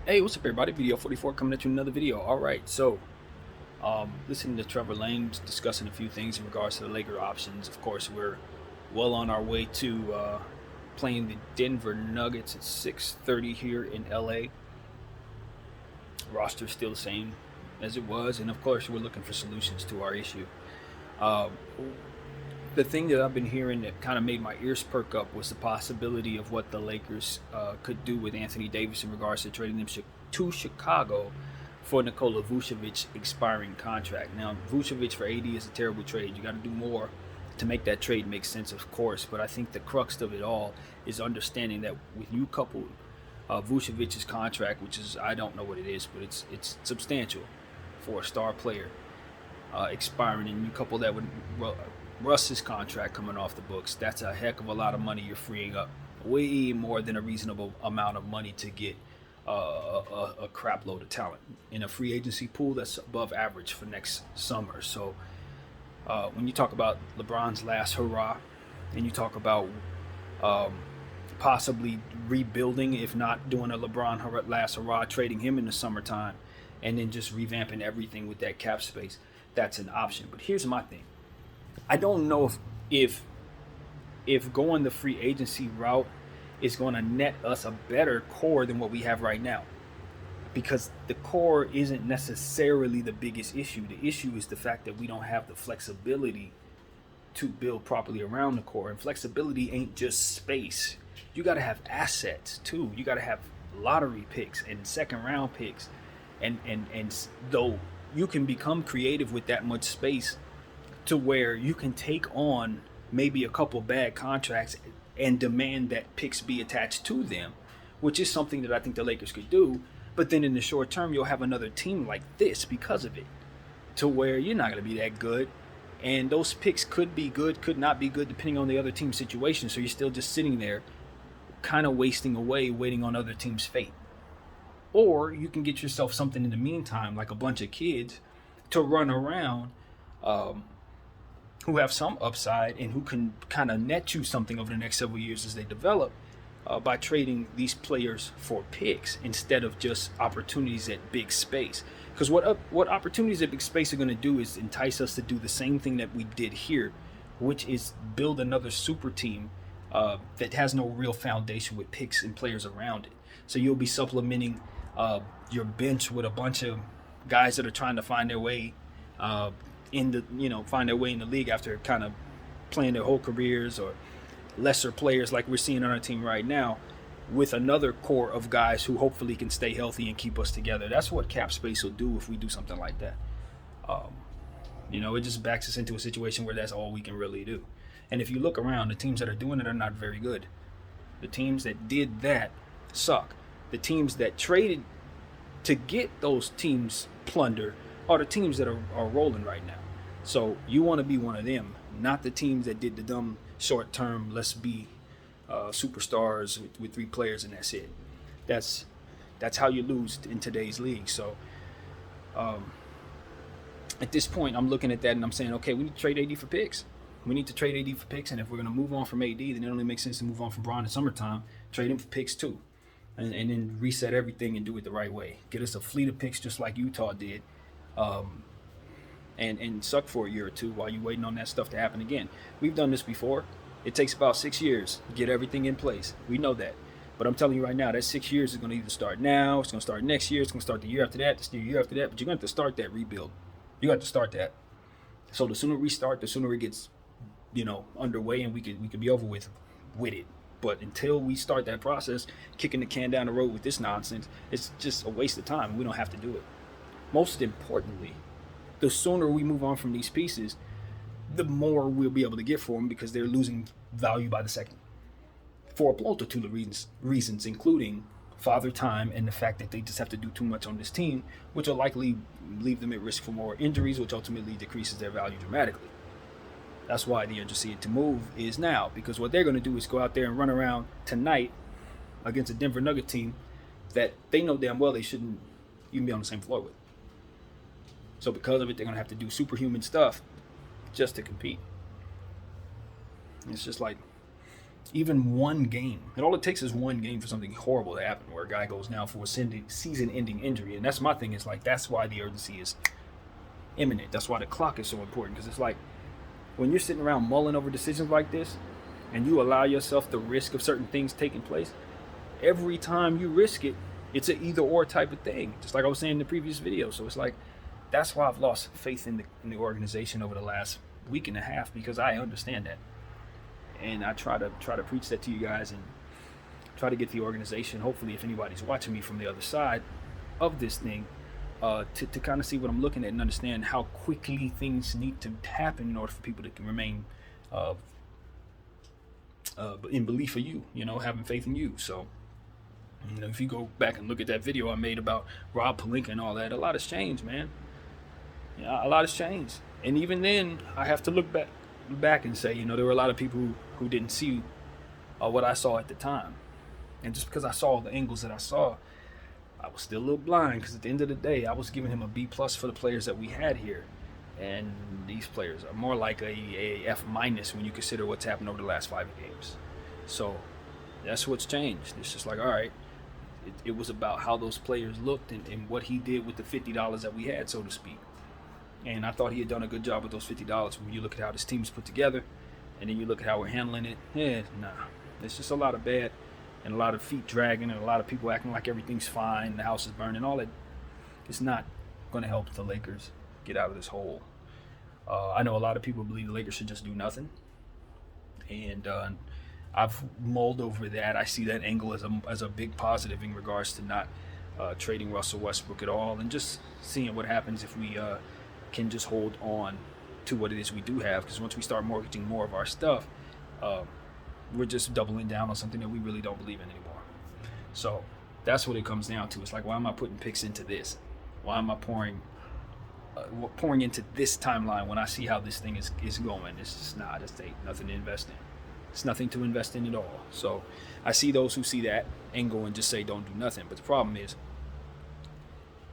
Hey, what's up, everybody? Video 44 coming at you with another video. All right, so listening to Trevor Lane discussing a few things in regards to the Laker options. Of course, we're well on our way to playing the Denver Nuggets at 6:30 here in LA. Roster still the same as it was, and of course, we're looking for solutions to our issue. Uh, the thing that I've been hearing that kind of made my ears perk up was the possibility of what the Lakers could do with Anthony Davis in regards to trading him to Chicago for Nikola Vucevic expiring contract. Now, Vucevic for AD is a terrible trade. You got to do more to make that trade make sense, of course. But I think the crux of it all is understanding that with you couple Vucevic's contract, which is I don't know what it is, but it's substantial for a star player expiring, and you couple that with Russ's contract coming off the books, that's a heck of a lot of money you're freeing up. Way more than a reasonable amount of money to get a crap load of talent in a free agency pool that's above average for next summer. So when you talk about LeBron's last hurrah, and you talk about um, possibly rebuilding, if not doing a LeBron last hurrah, trading him in the summertime, and then just revamping everything with that cap space, that's an option. But here's my thing: I don't know if if going the free agency route is going to net us a better core than what we have right now. Because the core isn't necessarily the biggest issue. The issue is the fact that we don't have the flexibility to build properly around the core. And flexibility ain't just space. You got to have assets too. You got to have lottery picks and second round picks. And though you can become creative with that much space, to where you can take on maybe a couple bad contracts and demand that picks be attached to them, which is something that I think the Lakers could do. But then in the short term, you'll have another team like this because of it, to where you're not going to be that good. And those picks could be good, could not be good, depending on the other team's situation. So you're still just sitting there, kind of wasting away, waiting on other teams' fate. Or you can get yourself something in the meantime, like a bunch of kids to run around um, who have some upside and who can kind of net you something over the next several years as they develop by trading these players for picks instead of just opportunities at big space. Because what opportunities at big space are going to do is entice us to do the same thing that we did here, which is build another super team that has no real foundation with picks and players around it. So you'll be supplementing your bench with a bunch of guys that are trying to find their way uh, in the find their way in the league after kind of playing their whole careers, or lesser players like we're seeing on our team right now, with another core of guys who hopefully can stay healthy and keep us together. That's what cap space will do if we do something like that. Um, it just backs us into a situation where that's all we can really do. And if you look around, the teams that are doing it are not very good. The teams that did that suck. The teams that traded to get those teams plunder are the teams that are rolling right now. So you want to be one of them, not the teams that did the dumb short term, let's be superstars with three players and that's it. That's that's how you lose in today's league. So um, at this point, I'm looking at that and I'm saying, okay, we need to trade AD for picks. We need to trade AD for picks, and if we're going to move on from AD, then it only makes sense to move on from Braun in summertime, trade him for picks too, and then reset everything and do it the right way. Get us a fleet of picks just like Utah did, um, and suck for a year or two while you're waiting on that stuff to happen again. We've done this before. It takes about 6 years to get everything in place. We know that. But I'm telling you right now, that 6 years is going to either start now, it's going to start next year, it's going to start the year after that, the year after that. But you're going to have to start that rebuild. You got to start that. So the sooner we start, the sooner it gets, underway, and we could be over with it. But until we start that process, kicking the can down the road with this nonsense, it's just a waste of time. We don't have to do it. Most importantly, the sooner we move on from these pieces, the more we'll be able to get for them, because they're losing value by the second for a multitude of reasons, including father time and the fact that they just have to do too much on this team, which will likely leave them at risk for more injuries, which ultimately decreases their value dramatically. That's why the urgency to move is now, because what they're going to do is go out there and run around tonight against a Denver Nugget team that they know damn well they shouldn't even be on the same floor with. So because of it, they're going to have to do superhuman stuff just to compete. It's just like Even one game. And all it takes is one game for something horrible to happen, where a guy goes down for a season-ending injury. And that's my thing. Is like, that's why the urgency is imminent. That's why the clock is so important. Because it's like, when you're sitting around mulling over decisions like this, and you allow yourself the risk of certain things taking place, every time you risk it, it's an either-or type of thing. Just like I was saying in the previous video. So it's like, that's why I've lost faith in the organization over the last week and a half, because I understand that. And I try to preach that to you guys, and try to get the organization, hopefully if anybody's watching me from the other side of this thing, to kind of see what I'm looking at and understand how quickly things need to happen in order for people to remain in belief of you, having faith in you. So, if you go back and look at that video I made about Rob Pelinka and all that, a lot has changed, man. A lot has changed. And even then, I have to look back and say, there were a lot of people who didn't see what I saw at the time. And just because I saw the angles that I saw, I was still a little blind, because at the end of the day, I was giving him a B+ for the players that we had here. And these players are more like a F- when you consider what's happened over the last 5 games. So that's what's changed. It's just like, all right, it was about how those players looked and what he did with the $50 that we had, so to speak. And I thought he had done a good job with those $50. When you look at how this team's put together, and then you look at how we're handling it, it's just a lot of bad, and a lot of feet dragging, and a lot of people acting like everything's fine, the house is burning, all that. It's not going to help the Lakers get out of this hole. I know a lot of people believe the Lakers should just do nothing, and I've mulled over that. I see that angle as a big positive in regards to not trading Russell Westbrook at all, and just seeing what happens if we can just hold on to what it is we do have. Because once we start mortgaging more of our stuff, we're just doubling down on something that we really don't believe in anymore. So that's what it comes down to. It's like, why am I putting picks into this? Why am I pouring into this timeline when I see how this thing is going? It's just ain't nothing to invest in. It's nothing to invest in at all. So I see those who see that and go and just say don't do nothing. But the problem is,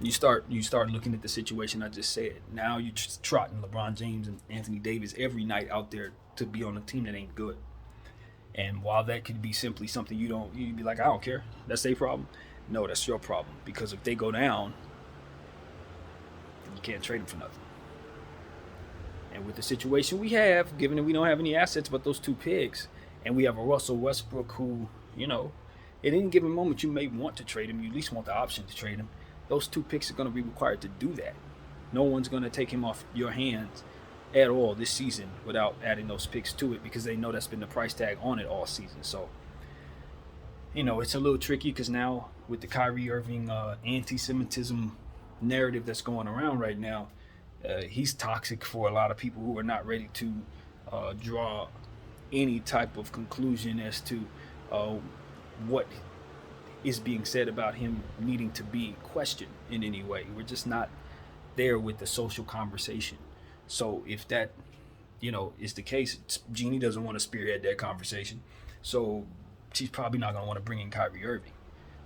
you start looking at the situation I just said. Now you're just trotting LeBron James and Anthony Davis every night out there to be on a team that ain't good. And while that could be simply something you'd be like, I don't care, that's their problem. No, that's your problem. Because if they go down, you can't trade them for nothing. And with the situation we have, given that we don't have any assets but those 2 picks, and we have a Russell Westbrook who, at any given moment you may want to trade him, you at least want the option to trade him. Those 2 picks are going to be required to do that. No one's going to take him off your hands at all this season without adding those picks to it, because they know that's been the price tag on it all season. So, it's a little tricky, because now with the Kyrie Irving anti-Semitism narrative that's going around right now, he's toxic for a lot of people who are not ready to draw any type of conclusion as to what is being said about him needing to be questioned in any way. We're just not there with the social conversation. So if that, is the case, Jeannie doesn't want to spearhead that conversation. So she's probably not going to want to bring in Kyrie Irving.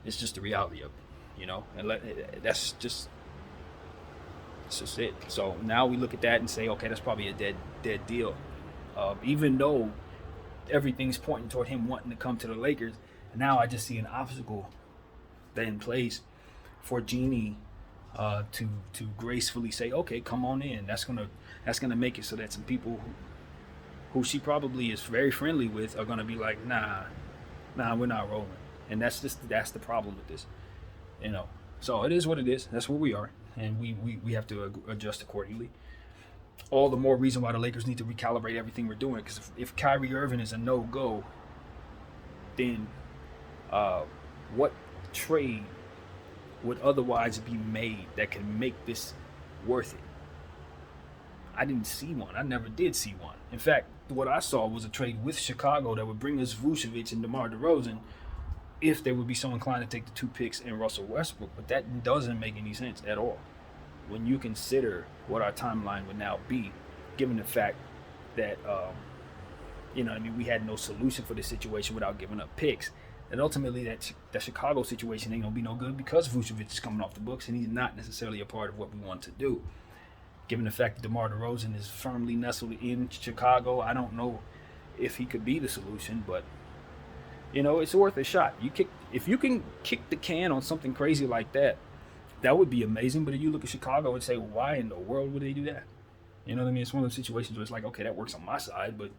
It's just the reality of it, and that's just it. So now we look at that and say, okay, that's probably a dead deal. Even though everything's pointing toward him wanting to come to the Lakers, now I just see an obstacle that in place for Jeannie to gracefully say, okay, come on in. That's gonna make it so that some people who she probably is very friendly with are gonna be like, nah, we're not rolling. And that's the problem with this, So it is what it is. That's where we are, and we have to adjust accordingly. All the more reason why the Lakers need to recalibrate everything we're doing, because if Kyrie Irving is a no-go, then what trade would otherwise be made that can make this worth it? I didn't see one. I never did see one. In fact, what I saw was a trade with Chicago that would bring us Vucevic and DeMar DeRozan if they would be so inclined to take the 2 picks and Russell Westbrook. But that doesn't make any sense at all when you consider what our timeline would now be, given the fact that, we had no solution for this situation without giving up picks. And ultimately, that Chicago situation ain't going to be no good, because Vucevic is coming off the books, and he's not necessarily a part of what we want to do. Given the fact that DeMar DeRozan is firmly nestled in Chicago, I don't know if he could be the solution, but It's worth a shot. If you can kick the can on something crazy like that, that would be amazing. But if you look at Chicago and say, well, why in the world would they do that? You know what I mean? It's one of those situations where it's like, okay, that works on my side, but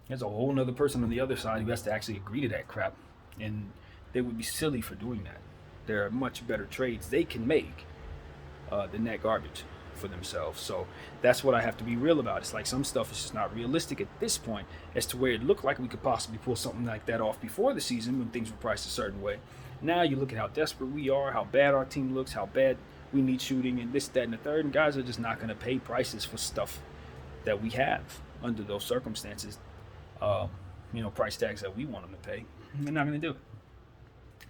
there's a whole other person on the other side who has to actually agree to that crap, and they would be silly for doing that. There are much better trades they can make than that garbage for themselves. So that's what I have to be real about. It's like some stuff is just not realistic at this point as to where it looked like we could possibly pull something like that off before the season when things were priced a certain way. Now you look at how desperate we are, how bad our team looks, how bad we need shooting, and this, that, and the third, and guys are just not going to pay prices for stuff that we have under those circumstances. Price tags that we want them to pay. They're not going to do it.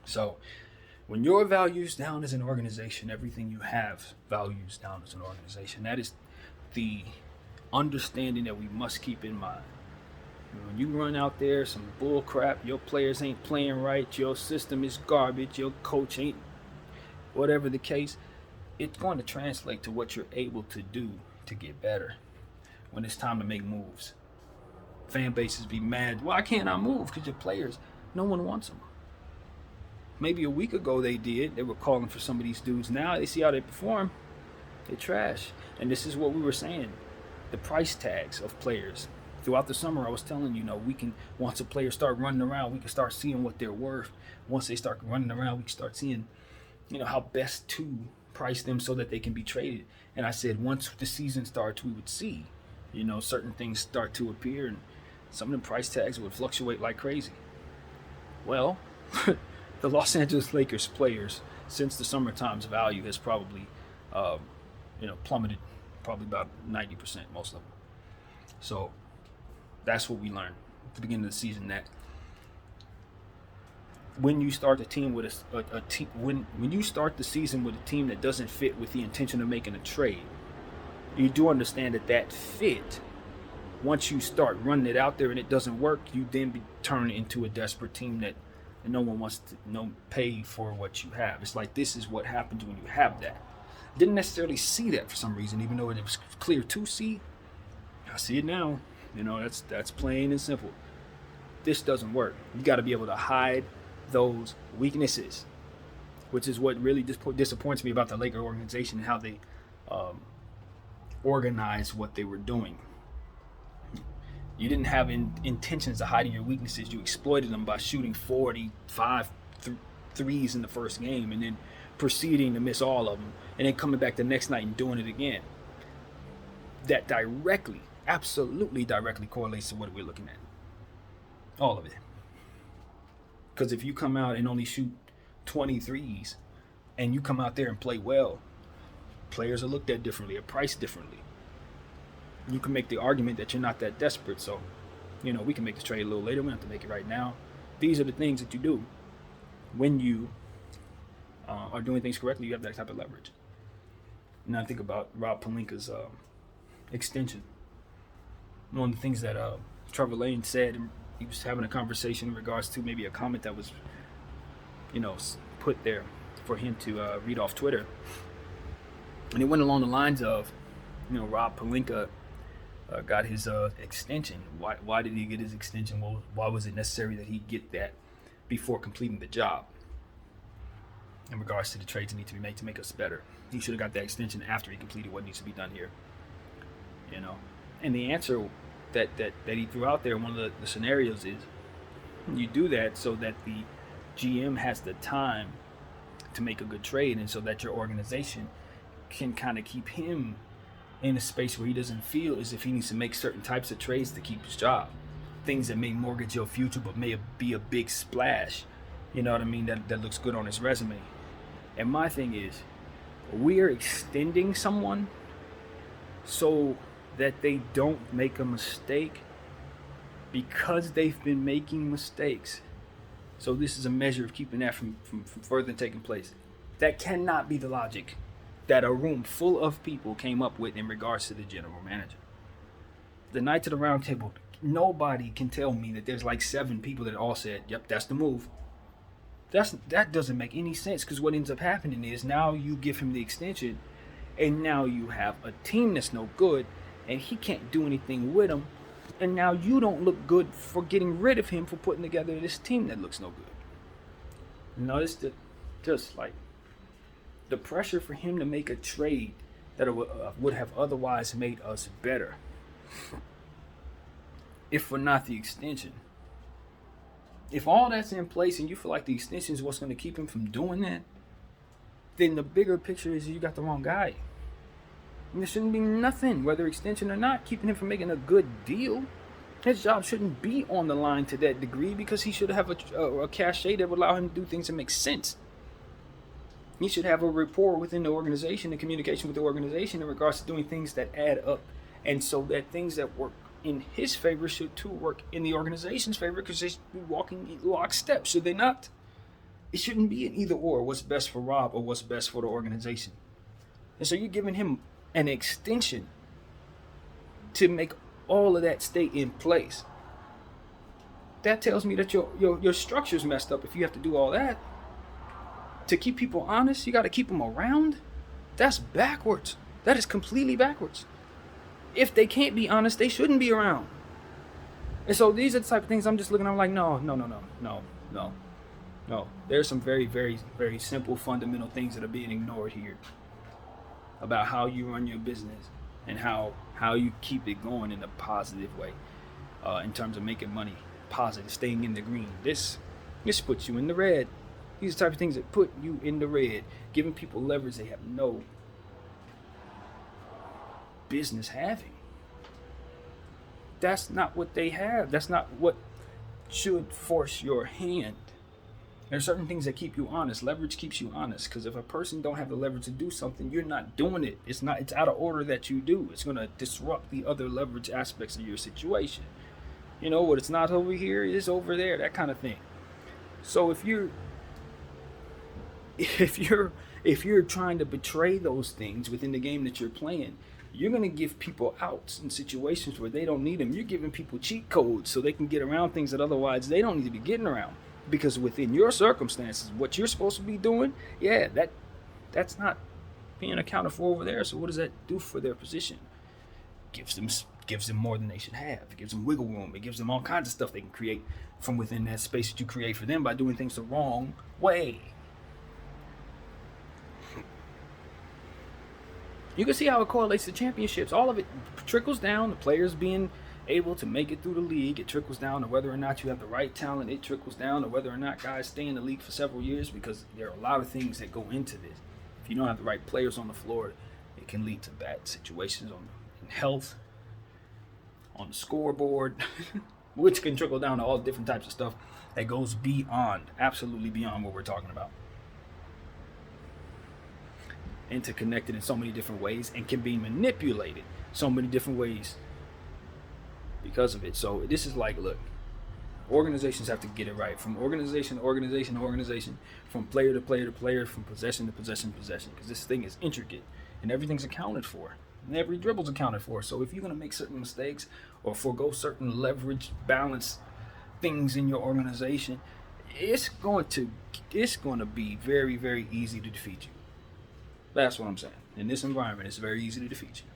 So when your value's down as an organization, everything you have values down as an organization. That is the understanding that we must keep in mind. When you run out there some bull crap, your players ain't playing right, your system is garbage, your coach ain't, whatever the case, it's going to translate to what you're able to do to get better when it's time to make moves. Fan bases be mad, why can't I move? Because your players, no one wants them. Maybe a week ago they did. They were calling for some of these dudes. Now they see how they perform. They trash. And this is what we were saying. The price tags of players. Throughout the summer, I was telling you, we can, once a player start running around, we can start seeing what they're worth. Once they start running around, we can start seeing, how best to price them so that they can be traded. And I said, once the season starts, we would see, certain things start to appear and some of the price tags would fluctuate like crazy. Well, the Los Angeles Lakers players, since the summertime's value has probably, plummeted probably about 90%, most of them. So that's what we learned at the beginning of the season, that when you start the team with a team, when you start the season with a team that doesn't fit with the intention of making a trade, you do understand that fit, once you start running it out there and it doesn't work, you then turn into a desperate team that no one wants to pay for what you have. It's like, this is what happens when you have that. Didn't necessarily see that for some reason, even though it was clear to see. I see it now. That's plain and simple. This doesn't work. You got to be able to hide those weaknesses, which is what really disappoints me about the Laker organization and how they organized what they were doing. You didn't have intentions of hiding your weaknesses. You exploited them by shooting 45 threes in the first game and then proceeding to miss all of them and then coming back the next night and doing it again. That absolutely directly correlates to what we're looking at. All of it. Because if you come out and only shoot 20 threes and you come out there and play well, players are looked at differently, are priced differently. You can make the argument that you're not that desperate, so we can make the trade a little later. We don't have to make it right now. These are the things that you do when you are doing things correctly. You have that type of leverage. Now I think about Rob Pelinka's extension. One of the things that Trevor Lane said, and he was having a conversation in regards to maybe a comment that was put there for him to read off Twitter, and it went along the lines of, Rob Pelinka got his extension. Why did he get his extension? Well, why was it necessary that he get that before completing the job? In regards to the trades that need to be made to make us better, he should have got that extension after he completed what needs to be done here. And the answer that he threw out there, one of the scenarios is, you do that so that the GM has the time to make a good trade, and so that your organization can kind of keep him in a space where he doesn't feel as if he needs to make certain types of trades to keep his job. Things that may mortgage your future but may be a big splash, that looks good on his resume. And my thing is, we are extending someone so that they don't make a mistake because they've been making mistakes. So this is a measure of keeping that from further taking place. That cannot be the logic that a room full of people came up with in regards to the general manager. The night to the round table, nobody can tell me that there's like 7 people that all said, yep, that's the move. That doesn't make any sense, because what ends up happening is now you give him the extension and now you have a team that's no good and he can't do anything with them And now you don't look good for getting rid of him, for putting together this team that looks no good. Notice that just like the pressure for him to make a trade that would have otherwise made us better, if for not the extension. If all that's in place and you feel like the extension is what's going to keep him from doing that, then the bigger picture is you got the wrong guy. And there shouldn't be nothing, whether extension or not, keeping him from making a good deal. His job shouldn't be on the line to that degree, because he should have a cachet that would allow him to do things that make sense. He should have a rapport within the organization and communication with the organization in regards to doing things that add up. And so that things that work in his favor should too work in the organization's favor, because they should be walking in lockstep, should they not? It shouldn't be an either or, what's best for Rob or what's best for the organization. And so you're giving him an extension to make all of that stay in place. That tells me that your structure's messed up if you have to do all that. To keep people honest, you got to keep them around. That's backwards. That is completely backwards. If they can't be honest, they shouldn't be around. And so these are the type of things I'm just looking at, I'm like, no. There's some very, very, very simple fundamental things that are being ignored here about how you run your business and how you keep it going in a positive way, in terms of making money, positive, staying in the green. This puts you in the red. These are the type of things that put you in the red, giving people leverage they have no business having. That's not what they have. That's not what should force your hand. There are certain things that keep you honest. Leverage keeps you honest, because if a person don't have the leverage to do something, you're not doing it. It's out of order that you do. It's going to disrupt the other leverage aspects of your situation. You know, what it's not over here is over there, that kind of thing. So if you're trying to betray those things within the game that you're playing, you're going to give people outs in situations where they don't need them. You're giving people cheat codes so they can get around things that otherwise they don't need to be getting around. Because within your circumstances, what you're supposed to be doing, that's not being accounted for over there. So what does that do for their position? Gives them more than they should have. It gives them wiggle room. It gives them all kinds of stuff they can create from within that space that you create for them by doing things the wrong way. You can see how it correlates to championships. All of it trickles down, the players being able to make it through the league. It trickles down to whether or not you have the right talent. It trickles down to whether or not guys stay in the league for several years, because there are a lot of things that go into this. If you don't have the right players on the floor, it can lead to bad situations in health, on the scoreboard, which can trickle down to all different types of stuff that goes beyond, absolutely beyond what we're talking about. Interconnected in so many different ways and can be manipulated so many different ways because of it. So this is like, look, organizations have to get it right, from organization to organization to organization, from player to player to player, from possession to possession to possession, because this thing is intricate and everything's accounted for and every dribble's accounted for. So if you're going to make certain mistakes or forego certain leverage balance things in your organization, it's going to be very, very easy to defeat you. That's what I'm saying. In this environment, it's very easy to defeat you.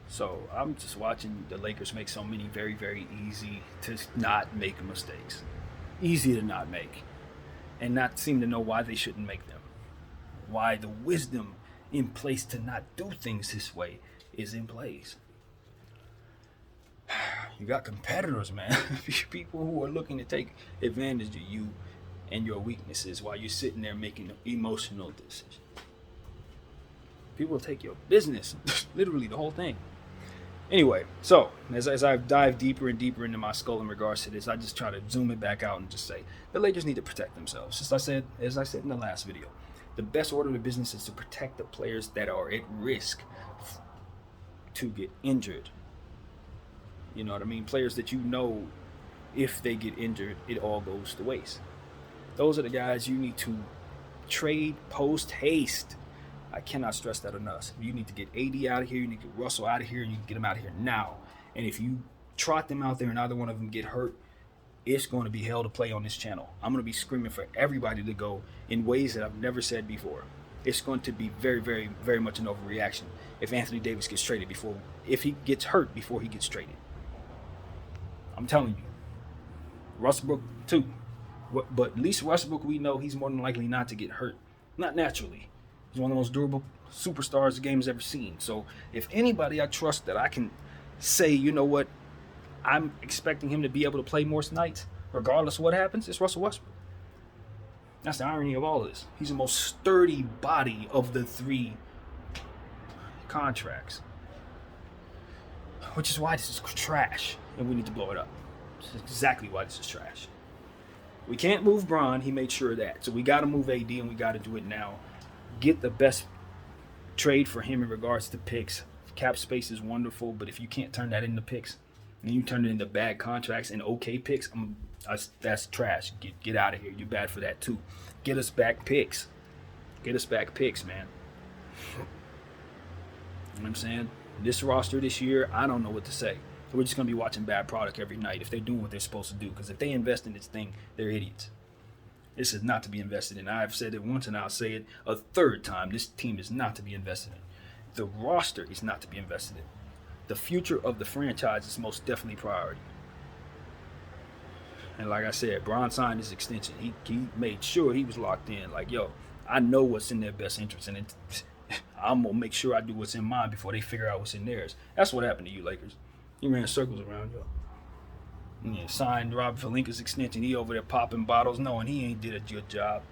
So I'm just watching the Lakers make so many very, very easy to not make mistakes. Easy to not make. And not seem to know why they shouldn't make them. Why the wisdom in place to not do things this way is in place. You got competitors, man. People who are looking to take advantage of you and your weaknesses while you're sitting there making emotional decisions. People take your business, literally the whole thing. Anyway, so as I dive deeper and deeper into my skull in regards to this, I just try to zoom it back out and just say the Lakers need to protect themselves. As I said in the last video, the best order of business is to protect the players that are at risk to get injured. You know what I mean? Players that you know, if they get injured, it all goes to waste. Those are the guys you need to trade post haste. I cannot stress that enough. You need to get AD out of here. You need to get Russell out of here. And you can get them out of here now. And if you trot them out there and either one of them get hurt, it's going to be hell to play on this channel. I'm going to be screaming for everybody to go in ways that I've never said before. It's going to be very, very, very much an overreaction if Anthony Davis gets traded if he gets hurt before he gets traded. I'm telling you, Westbrook too. But at least Westbrook, we know he's more than likely not to get hurt, not naturally. He's one of the most durable superstars the game has ever seen. So if anybody I trust that I can say, you know what, I'm expecting him to be able to play more nights, regardless of what happens, it's Russell Westbrook. That's the irony of all of this. He's the most sturdy body of the three contracts, which is why this is trash, and we need to blow it up. This is exactly why this is trash. We can't move Bron. He made sure of that. So we got to move AD, and we got to do it now. Get the best trade for him in regards to picks. Cap space is wonderful, but if you can't turn that into picks, and you turn it into bad contracts and okay picks, that's trash. Get out of here. You're bad for that too. Get us back picks. Get us back picks, man. You know what I'm saying? This roster this year, I don't know what to say. We're just going to be watching bad product every night if they're doing what they're supposed to do. Because if they invest in this thing, they're idiots. This is not to be invested in. I've said it once and I'll say it a third time. This team is not to be invested in. The roster is not to be invested in. The future of the franchise is most definitely priority. And like I said, Bron signed his extension. He made sure he was locked in. Like, yo, I know what's in their best interest. And I'm going to make sure I do what's in mine before they figure out what's in theirs. That's what happened to you, Lakers. You ran circles around you. Yeah, signed Robert Pelinka's extension. He over there popping bottles knowing he ain't did a good job.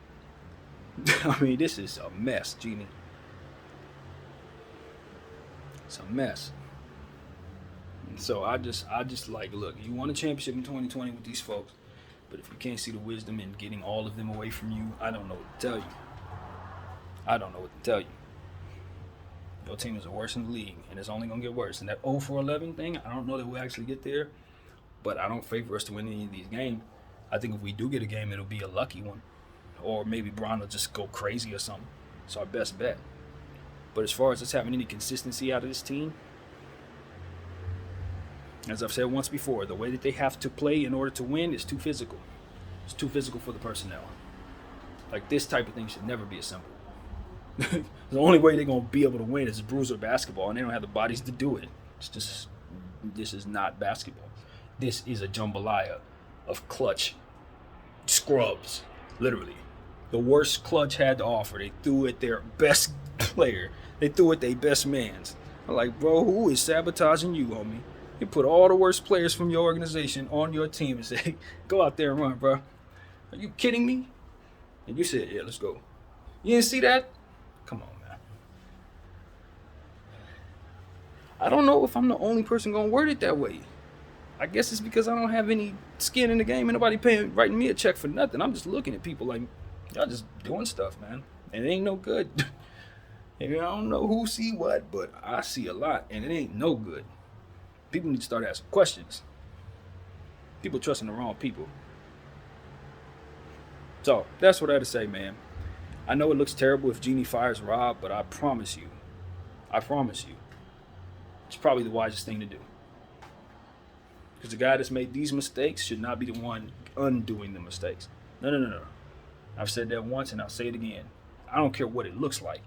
I mean, this is a mess, Genie. It's a mess. And so I just like, look, you won a championship in 2020 with these folks, but if you can't see the wisdom in getting all of them away from you, I don't know what to tell you. I don't know what to tell you. Your team is the worst in the league, and it's only going to get worse. And that 0-for-11 thing, I don't know that we'll actually get there, but I don't favor us to win any of these games. I think if we do get a game, it'll be a lucky one. Or maybe Bron will just go crazy or something. It's our best bet. But as far as us having any consistency out of this team, as I've said once before, the way that they have to play in order to win is too physical. It's too physical for the personnel. Like, this type of thing should never be assembled. The only way they're going to be able to win is bruiser basketball, and they don't have the bodies to do it. It's just, this is not basketball. This is a jambalaya of clutch scrubs, literally. The worst Clutch had to offer. They threw at their best player. They threw at their best mans. I'm like, bro, who is sabotaging you, homie? You put all the worst players from your organization on your team and say, go out there and run, bro. Are you kidding me? And you said, yeah, let's go. You didn't see that? Come on, man. I don't know if I'm the only person going to word it that way. I guess it's because I don't have any skin in the game and nobody writing me a check for nothing. I'm just looking at people like, y'all just doing stuff, man. And it ain't no good. And I don't know who see what, but I see a lot, and it ain't no good. People need to start asking questions. People trusting the wrong people. So, that's what I had to say, man. I know it looks terrible if Genie fires Rob, but I promise you, it's probably the wisest thing to do. Because the guy that's made these mistakes should not be the one undoing the mistakes. No. I've said that once and I'll say it again. I don't care what it looks like.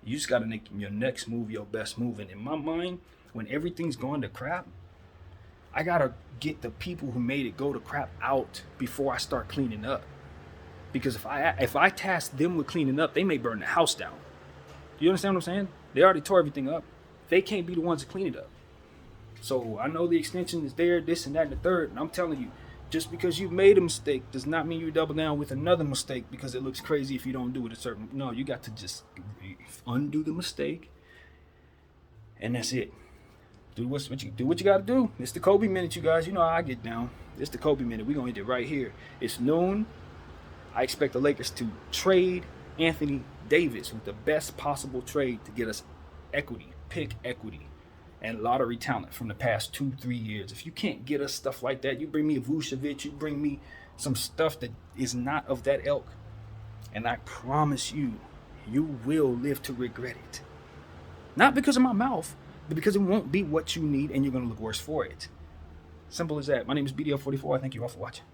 You just got to make your next move your best move. And in my mind, when everything's going to crap, I got to get the people who made it go to crap out before I start cleaning up. Because if I task them with cleaning up, they may burn the house down. You understand what I'm saying? They already tore everything up. They can't be the ones to clean it up. So I know the extension is there, this and that and the third. And I'm telling you, just because you made a mistake does not mean you double down with another mistake because it looks crazy if you don't do it a certain. No, you got to just undo the mistake. And that's it. Do what you got to do. It's the Kobe minute, you guys. You know how I get down. It's the Kobe minute. We're going to hit it right here. It's noon. I expect the Lakers to trade Anthony Davis with the best possible trade to get us equity, pick equity, and lottery talent from the past 2-3 years. If you can't get us stuff like that, you bring me a Vucevic, you bring me some stuff that is not of that ilk, and I promise you, you will live to regret it. Not because of my mouth, but because it won't be what you need and you're going to look worse for it. Simple as that. My name is BDL44. I thank you all for watching.